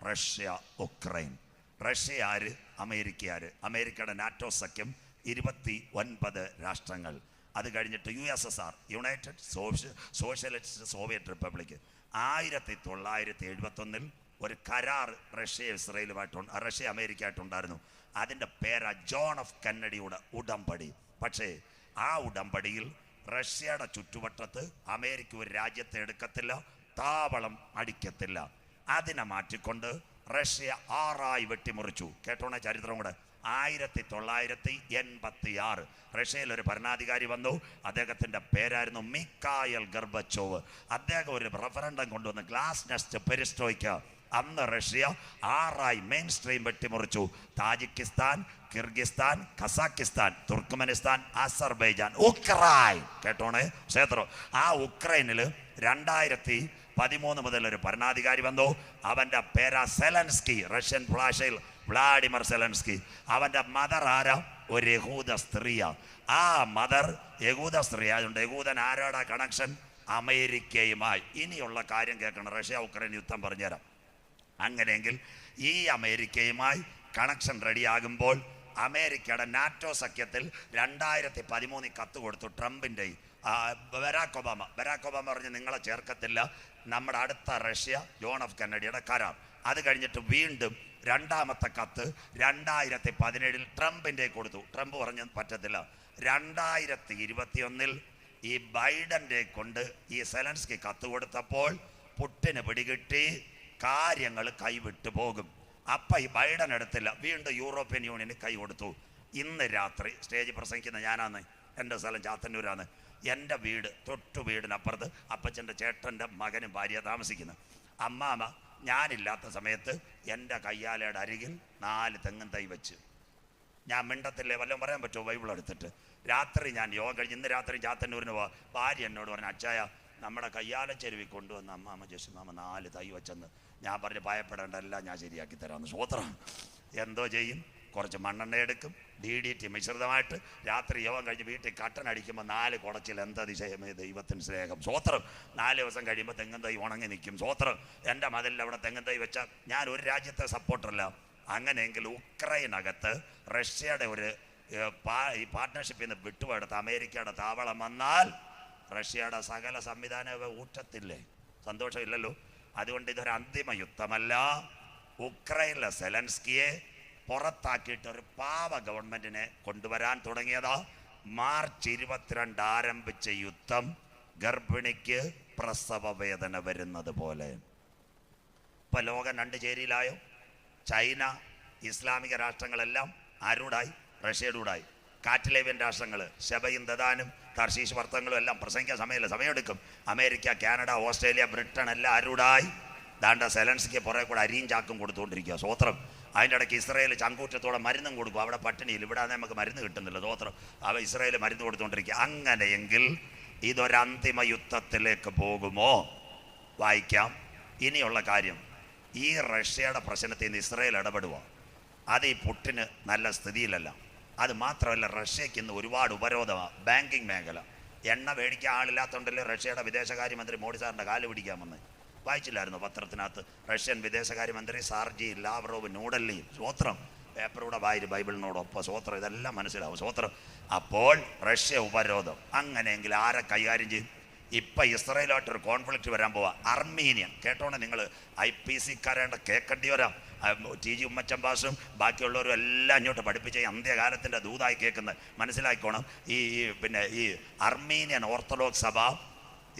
Russia Ukraine. Russia ആര്? America ആര്? അമേരിക്കയുടെ നാറ്റോ സഖ്യം 29 രാഷ്ട്രങ്ങൾ. അത് കഴിഞ്ഞിട്ട് USSR, United socialist Soviet republic. 1971 ഒരു കരാർ റഷ്യ അമേരിക്കയായിട്ടുണ്ടായിരുന്നു. അതിൻ്റെ പേരാ ജോൺ എഫ് കെന്നഡിയുടെ ഉടമ്പടി. പക്ഷേ ആ ഉടമ്പടിയിൽ റഷ്യയുടെ ചുറ്റുവട്ടത്ത് അമേരിക്ക ഒരു രാജ്യത്തെ എടുക്കത്തില്ല, താവളം അടിക്കത്തില്ല. അതിനെ മാറ്റിക്കൊണ്ട് റഷ്യ 6 വെട്ടിമുറിച്ചു. കേട്ടോണ ചരിത്രം കൂടെ. 1986 റഷ്യയിൽ ഒരു ഭരണാധികാരി വന്നു. അദ്ദേഹത്തിൻ്റെ പേരായിരുന്നു മിഖായിൽ ഗർബച്ചോവ്. അദ്ദേഹം ഒരു റഫറൻഡം കൊണ്ടുവന്ന് ഗ്ലാസ്നെസ്റ്റ് പെരിസ്ട്രോയ്ക്ക. അന്ന് റഷ്യ 6 മെയിൻ സ്ട്രീം വെട്ടിമുറിച്ചു. Tajikistan, Kyrgyzstan, Kazakhstan, Turkmenistan, Azerbaijan, Ukraine. കേട്ടോണേ ക്ഷേത്രം. ആ ഉക്രൈനിൽ 2013 മുതൽ ഒരു ഭരണാധികാരി വന്നു. അവൻ്റെ പേരാ സെലൻസ്കി. റഷ്യൻ ഭാഷയിൽ വ്ളാഡിമർ സെലൻസ്കി. അവൻ്റെ മദർ ആരാ? ഒരു യഹൂദ സ്ത്രീയാ. ആ മദർ യഹൂദ സ്ത്രീ ആയതുകൊണ്ട് യഹൂദൻ ആരാടാ കണക്ഷൻ? അമേരിക്കയുമായി. ഇനിയുള്ള കാര്യം കേൾക്കണം. റഷ്യ ഉക്രൈൻ യുദ്ധം പറഞ്ഞുതരാം. അങ്ങനെയെങ്കിൽ ഈ അമേരിക്കയുമായി കണക്ഷൻ റെഡിയാകുമ്പോൾ അമേരിക്കയുടെ നാറ്റോ സഖ്യത്തിൽ 2013 കത്ത് കൊടുത്തു ട്രംപിൻ്റെ ബരാക് ഒബാമ പറഞ്ഞ് നിങ്ങളെ ചേർക്കത്തില്ല, നമ്മുടെ അടുത്ത റഷ്യ ജോൺ എഫ് കെന്നഡിയുടെ കരാർ. അത് കഴിഞ്ഞിട്ട് വീണ്ടും രണ്ടാമത്തെ കത്ത് 2017 ട്രംപിൻ്റെ കൊടുത്തു. ട്രംപ് പറഞ്ഞ് പറ്റത്തില്ല. 2021 ഈ ബൈഡൻ്റെ കൊണ്ട് ഈ സെലൻസ്കി കത്ത് കൊടുത്തപ്പോൾ പുട്ടിന് പിടികിട്ടി കാര്യങ്ങൾ കൈവിട്ടു പോകും. അപ്പം ഈ ബൈഡൻ എടുത്തില്ല. വീണ്ടും യൂറോപ്യൻ യൂണിയന് കൈ കൊടുത്തു. ഇന്ന് രാത്രി സ്റ്റേജ് പ്രസംഗിക്കുന്ന ഞാനാണ്. എൻ്റെ സ്ഥലം ചാത്തന്നൂരാണ്. എൻ്റെ വീട് തൊട്ടു വീടിനപ്പുറത്ത് അപ്പച്ചൻ്റെ ചേട്ടൻ്റെ മകനും ഭാര്യ താമസിക്കുന്നു. അമ്മാമ ഞാനില്ലാത്ത സമയത്ത് എൻ്റെ കയ്യാലയുടെ അരികിൽ 4 തെങ്ങും തൈ വെച്ച്. ഞാൻ മിണ്ടത്തില്ലേ, വല്ലതും പറയാൻ പറ്റുമോ? ബൈബിൾ എടുത്തിട്ട് രാത്രി ഞാൻ യോഗം കഴിഞ്ഞ് ഇന്ന് രാത്രി ചാത്തന്നൂരിന് പോവാ. ഭാര്യ എന്നോട് പറഞ്ഞു, അച്ചായ നമ്മുടെ കയ്യാല ചെരുവി കൊണ്ടുവന്ന് അമ്മാമ ജസ്മാമ 4 തൈ വെച്ചെന്ന്. ഞാൻ പറഞ്ഞു ഭയപ്പെടേണ്ട, എല്ലാം ഞാൻ ശരിയാക്കി തരാമെന്ന്. സ്വോത്രം. എന്തോ ചെയ്യും? കുറച്ച് മണ്ണെണ്ണ എടുക്കും, DDT മിശ്രിതമായിട്ട്. രാത്രി യോഗം കഴിഞ്ഞ് വീട്ടിൽ കട്ടനടിക്കുമ്പോൾ 4 കുടച്ചിൽ. എന്താ അതിശയമേ ദൈവത്തിന് സ്നേഹം. സ്വോത്രം. 4 ദിവസം കഴിയുമ്പോൾ തെങ്ങൻ തൈ ഉണങ്ങി നിൽക്കും. സ്വോത്രം. എൻ്റെ മതിലിൽ അവിടെ തെങ്ങൻ തൈ വെച്ചാൽ ഞാൻ ഒരു രാജ്യത്തെ സപ്പോർട്ടല്ല. അങ്ങനെയെങ്കിൽ ഉക്രൈനകത്ത് റഷ്യയുടെ ഒരു ഈ പാർട്ട്ണർഷിപ്പിൽ നിന്ന് വിട്ടുപോയെടുത്ത് അമേരിക്കയുടെ താവളം വന്നാൽ റഷ്യയുടെ സകല സംവിധാനം ഊറ്റത്തില്ലേ? സന്തോഷമില്ലല്ലോ. അതുകൊണ്ട് ഇതൊരു അന്തിമ യുദ്ധമല്ല. ഉക്രൈനിലെ സെലൻസ്കിയെ പുറത്താക്കിയിട്ട് ഒരു പാവ ഗവൺമെന്റിനെ കൊണ്ടുവരാൻ തുടങ്ങിയതാ. മാർച്ച് 22 ആരംഭിച്ച യുദ്ധം ഗർഭിണിക്ക് പ്രസവ വേദന വരുന്നത് പോലെ. ഇപ്പൊ ലോകം 2 ചേരിയിലായോ? ചൈന, ഇസ്ലാമിക രാഷ്ട്രങ്ങളെല്ലാം ആരോടായി? റഷ്യയുടെ കൂടായി. കാറ്റിലേവ്യൻ രാഷ്ട്രങ്ങൾ ശബയും ദദാനും തർശീഷ് വർത്തങ്ങളും എല്ലാം പ്രസംഗിക്കാൻ സമയമില്ല, സമയമെടുക്കും. അമേരിക്ക, കാനഡ, ഓസ്ട്രേലിയ, ബ്രിട്ടൻ എല്ലാം ആരോടായി? ദാണ്ട സെലൻസ്കിക്ക് പുറകെ കൂടെ അരിയും ചാക്കും കൊടുത്തുകൊണ്ടിരിക്കുക. സ്വോത്രം. അതിൻ്റെ ഇടയ്ക്ക് ഇസ്രായേൽ ചങ്കൂറ്റത്തോടെ മരുന്നും കൊടുക്കും. അവിടെ പട്ടിണിയിൽ, ഇവിടെ നമുക്ക് മരുന്ന് കിട്ടുന്നില്ല. സ്വോത്രം. ഇസ്രായേൽ മരുന്ന് കൊടുത്തുകൊണ്ടിരിക്കുക. അങ്ങനെയെങ്കിൽ ഇതൊരന്തിമ യുദ്ധത്തിലേക്ക് പോകുമോ? വായിക്കാം. ഇനിയുള്ള കാര്യം, ഈ റഷ്യയുടെ പ്രശ്നത്തിൽ നിന്ന് ഇസ്രായേൽ ഇടപെടുക. അത് ഈ പുട്ടിന് നല്ല സ്ഥിതിയിലല്ല. അത് മാത്രമല്ല, റഷ്യക്ക് ഇന്ന് ഒരുപാട് ഉപരോധമാണ്. ബാങ്കിങ് മേഖല. എണ്ണ മേടിക്കാൻ ആളില്ലാത്തതുകൊണ്ടല്ലേ റഷ്യയുടെ വിദേശകാര്യമന്ത്രി മോഡി സാറിൻ്റെ കാല് പിടിക്കാൻ വന്ന്. വായിച്ചില്ലായിരുന്നു പത്രത്തിനകത്ത്? റഷ്യൻ വിദേശകാര്യമന്ത്രി സാർജി ലാവ്റോവ് ന്യൂഡൽഹിയിൽ. സ്വോത്രം. പേപ്പറൂടെ വായിര് ബൈബിളിനോടൊപ്പം. സ്വോത്രം. ഇതെല്ലാം മനസ്സിലാവും. സ്വോത്രം. അപ്പോൾ റഷ്യ ഉപരോധം. അങ്ങനെയെങ്കിൽ ആരെ കൈകാര്യം ചെയ്യും? ഇപ്പം ഇസ്രായേലുമായിട്ടൊരു കോൺഫ്ലിക്റ്റ് വരാൻ പോവാ. അർമീനിയൻ. കേട്ടോണേ നിങ്ങൾ. IPC-ക്കാരേണ്ട കേൾക്കേണ്ടി വരാം. TG ഉമ്മച്ചമ്പാസും ബാക്കിയുള്ളവരും എല്ലാം ഇങ്ങോട്ട് പഠിപ്പിച്ച് അന്ത്യകാലത്തിൻ്റെ ദൂതായി കേൾക്കുന്നത് മനസ്സിലാക്കിക്കോണം. പിന്നെ ഈ അർമീനിയൻ ഓർത്തഡോക്സ് സഭ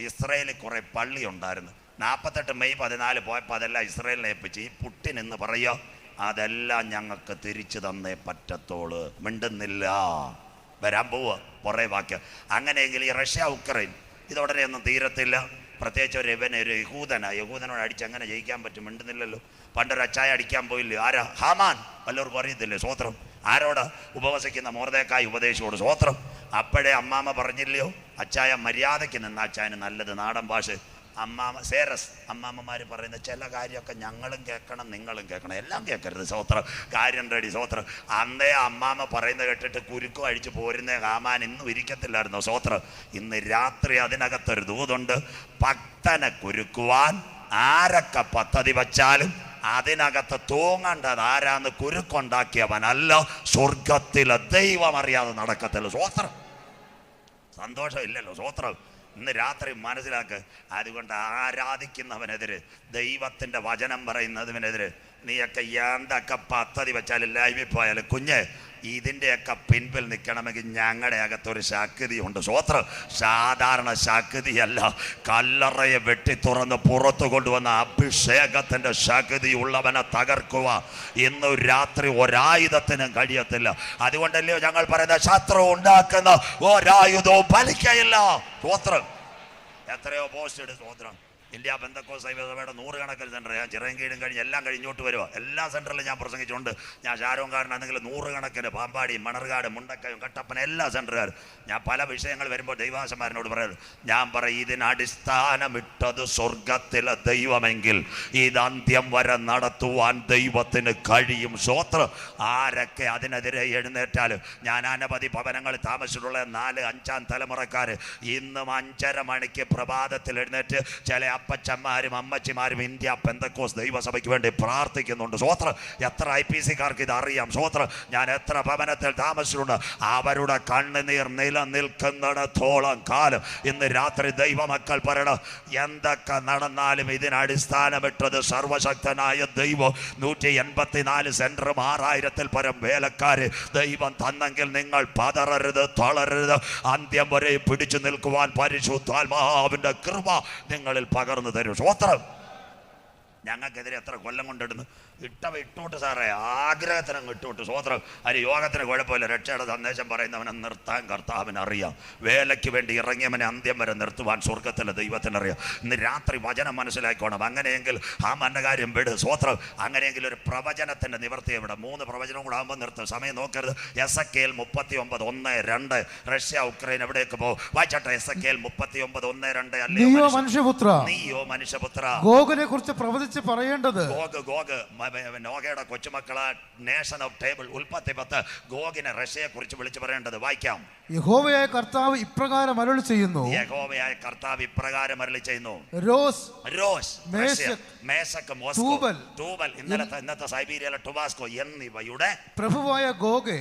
ഇസ്രായേലിൽ കുറേ പള്ളി ഉണ്ടായിരുന്നു. 48 മെയ് 14 പോയപ്പോൾ അതെല്ലാം ഇസ്രായേലിനെ ഏൽപ്പിച്ച്. ഈ പുട്ടിൻ എന്ന് പറയുക, അതെല്ലാം ഞങ്ങൾക്ക് തിരിച്ചു തന്നേ പറ്റത്തോളൂ. മിണ്ടുന്നില്ല. വരാൻ പോവുക കുറേ വാക്യം. അങ്ങനെയെങ്കിൽ ഈ റഷ്യ ഉക്രൈൻ ഇതോടനെ ഒന്നും തീരത്തില്ല. പ്രത്യേകിച്ച് ഒരു യഹൂദനോട് അടിച്ച് അങ്ങനെ ജയിക്കാൻ പറ്റും? മിണ്ടുന്നില്ലല്ലോ. പണ്ടൊരു അച്ചായ അടിക്കാൻ പോയില്ലേ? ആരാ? ഹാമാൻ. വല്ലവർക്കും അറിയത്തില്ലേ? സ്വോത്രം. ആരോട്? ഉപവസിക്കുന്ന മോർദെഖായി ഉപദേശിയോട്. സ്വോത്രം. അപ്പോഴേ അമ്മാമ പറഞ്ഞില്ലയോ, അച്ചായ മര്യാദയ്ക്ക് നിന്ന അച്ചായന് നല്ലത്. നാടൻ ഭാഷ. അമ്മാമ്മമാർ പറയുന്ന ചില കാര്യമൊക്കെ ഞങ്ങളും കേൾക്കണം, നിങ്ങളും കേൾക്കണം. എല്ലാം കേൾക്കരുത്. സ്വോത്രം. കാര്യം റെഡി. സ്വോത്രം. അന്നേ അമ്മാമ്മ പറയുന്നത് കേട്ടിട്ട് കുരുക്കും അഴിച്ച് പോരുന്ന ഹാമാൻ ഇന്നും ഇരിക്കത്തില്ലായിരുന്നു. സ്വോത്രം. ഇന്ന് രാത്രി അതിനകത്തൊരു ദൂതുണ്ട്. ഭക്തനെ കുരുക്കുവാൻ ആരൊക്കെ പദ്ധതി വച്ചാലും അതിനകത്ത് തൂങ്ങേണ്ടത് ആരാന്ന് കുരുക്കുണ്ടാക്കിയവനല്ല, സ്വർഗത്തിലെ ദൈവം അറിയാതെ നടക്കത്തില്ല. സ്വോത്രം. സന്തോഷം ഇല്ലല്ലോ. സ്വോത്രം. ഇന്ന് രാത്രി മനസ്സിലാക്ക്. അതുകൊണ്ട് ആരാധിക്കുന്നവനെതിരെ, ദൈവത്തിൻ്റെ വചനം പറയുന്നതിനെതിരെ നീയൊക്കെ എന്തൊക്കെ പദ്ധതി വെച്ചാലും ലൈവിൽ പോയാലും കുഞ്ഞ് ഇതിൻ്റെയൊക്കെ പിൻപിൽ നിൽക്കണമെങ്കിൽ ഞങ്ങളുടെ അകത്തൊരു ശക്തിയുണ്ട്. സ്വോത്രം. സാധാരണ ശക്തിയല്ല, കല്ലറയെ വെട്ടി തുറന്ന് പുറത്തു കൊണ്ടുവന്ന അഭിഷേകത്തിൻ്റെ ശക്തി ഉള്ളവനെ തകർക്കുക ഇന്ന് രാത്രി ഒരായുധത്തിനും കഴിയത്തില്ല. അതുകൊണ്ടല്ലയോ ഞങ്ങൾ പറയുന്ന ശത്രു ഉണ്ടാക്കുന്ന ഒരായുധവും ഫലിക്കയില്ല. സ്വോത്രം. എത്രയോ പോസ്റ്റ് ഇടും. സ്വോത്രം. ഇന്ത്യ പെന്തക്കോസ്ത് സഭയുടെ 100 കണക്കിന് സെൻറ്റർ, ഞാൻ ചിറങ്കീടും കഴിഞ്ഞ് എല്ലാം കഴിഞ്ഞോട്ട് വരുമോ. എല്ലാ സെൻറ്ററിലും ഞാൻ പ്രസംഗിച്ചുകൊണ്ട്, ഞാൻ ഷാരോങ്കാരനാണെങ്കിൽ 100 കണക്കിന് പാമ്പാടി, മണർകാട്, മുണ്ടക്കയം, കട്ടപ്പന എല്ലാ സെൻറ്ററുകാരും ഞാൻ പല വിഷയങ്ങൾ വരുമ്പോൾ ദൈവാശന്മാരനോട് പറയുന്നത്, ഞാൻ പറയും ഇതിനടിസ്ഥാനമിട്ടത് സ്വർഗത്തിലെ ദൈവമെങ്കിൽ ഇത് അന്ത്യം വരെ നടത്തുവാൻ ദൈവത്തിന് കഴിയും. സ്വോത്രം. ആരൊക്കെ അതിനെതിരെ എഴുന്നേറ്റാലും, ഞാൻ അനവധി ഭവനങ്ങളിൽ താമസിച്ചിട്ടുള്ള 4-5 തലമുറക്കാർ ഇന്നും 5:30 മണിക്ക് പ്രഭാതത്തിൽ എഴുന്നേറ്റ് ചില അപ്പച്ചന്മാരും അമ്മച്ചിമാരും ഇന്ത്യ പെന്തക്കോസ്ത് ദൈവസഭയ്ക്ക് വേണ്ടി പ്രാർത്ഥിക്കുന്നുണ്ട്. സ്വോത്രം. എത്ര IPC-കാർക്ക് ഇത് അറിയാം. സ്വോത്രം. ഞാൻ എത്ര ഭവനത്തിൽ താമസിച്ചിട്ടുണ്ട്. അവരുടെ കണ്ണുനീർ നിലനിൽക്കുന്നിടത്തോളം കാലം ഇന്ന് രാത്രി ദൈവമക്കൾ പറയണം, എന്തൊക്കെ നടന്നാലും ഇതിനടിസ്ഥാനമിട്ടത് സർവശക്തനായ ദൈവം. 184 സെന്ററും 6000-ൽ പരം വേലക്കാര് ദൈവം തന്നെങ്കിൽ നിങ്ങൾ പതറരുത്, തളരരുത്. അന്ത്യം വരെ പിടിച്ചു നിൽക്കുവാൻ പരിശുദ്ധാത്മാവിന്റെ കൃപ നിങ്ങളിൽ പകർന്നു തരും. സ്വോത്രം. ഞങ്ങൾക്കെതിരെ എത്ര കൊല്ലം കൊണ്ടിടുന്നു. ഇട്ടോട്ട് സാറേ, ആഗ്രഹത്തിനങ്ങ് ഇട്ടോട്ട്. സ്വോത്രം. അതിന് യോഗത്തിന് കുഴപ്പമില്ല. രക്ഷയുടെ സന്ദേശം പറയുന്നവനെ നിർത്താൻ കർത്താവിന് അറിയാം. വേലയ്ക്ക് വേണ്ടി ഇറങ്ങിയവനെ അന്ത്യം വരെ നിർത്തുവാൻ സ്വർഗത്തിലെ ദൈവത്തിനറിയാം. ഇന്ന് രാത്രി വചനം മനസ്സിലാക്കണം. അങ്ങനെയെങ്കിൽ ആ മന്നകാര്യം വിട്. സ്വോത്രം. അങ്ങനെയെങ്കിൽ ഒരു പ്രവചനത്തിൻ്റെ നിവർത്തി ഇവിടെ 3 പ്രവചനം കൂടെ ആകുമ്പോൾ നിർത്തും. സമയം നോക്കരുത്. എസെക്കിയേൽ 39:1-2. റഷ്യ ഉക്രൈൻ എവിടേക്ക് പോകും? വായിച്ചട്ടെ. എസെക്കിയേൽ 39:1-2. നീയോ മനുഷ്യപുത്ര, ഗോഗിനെ കുറിച്ച് പ്രവചിച്ച് പറയേണ്ടത്. ഗോഗ് നോഹയുടെ കൊച്ചുമക്കളെ നേഷൻ ഓഫ് ടേബിൾ. ഉൽപ്പത്തി 10. ഗോഗിനെ റഷ്യയെ കുറിച്ച് വിളിച്ചു പറയേണ്ടത്. വായിക്കാം. യഹോവയായ കർത്താവ് ഇപ്രകാരം അരുളി ചെയ്യുന്നു. യഹോവയായ കർത്താവ് ഇപ്രകാരം അരുളി ചെയ്യുന്നു. റോസ്, മേശക്, ടൂബൽ, ഇന്നത്തെ സൈബീരിയയിലെ ടുബാസ്കോ എന്നിവയുടെ പ്രഭുവായ ഗോഗേ,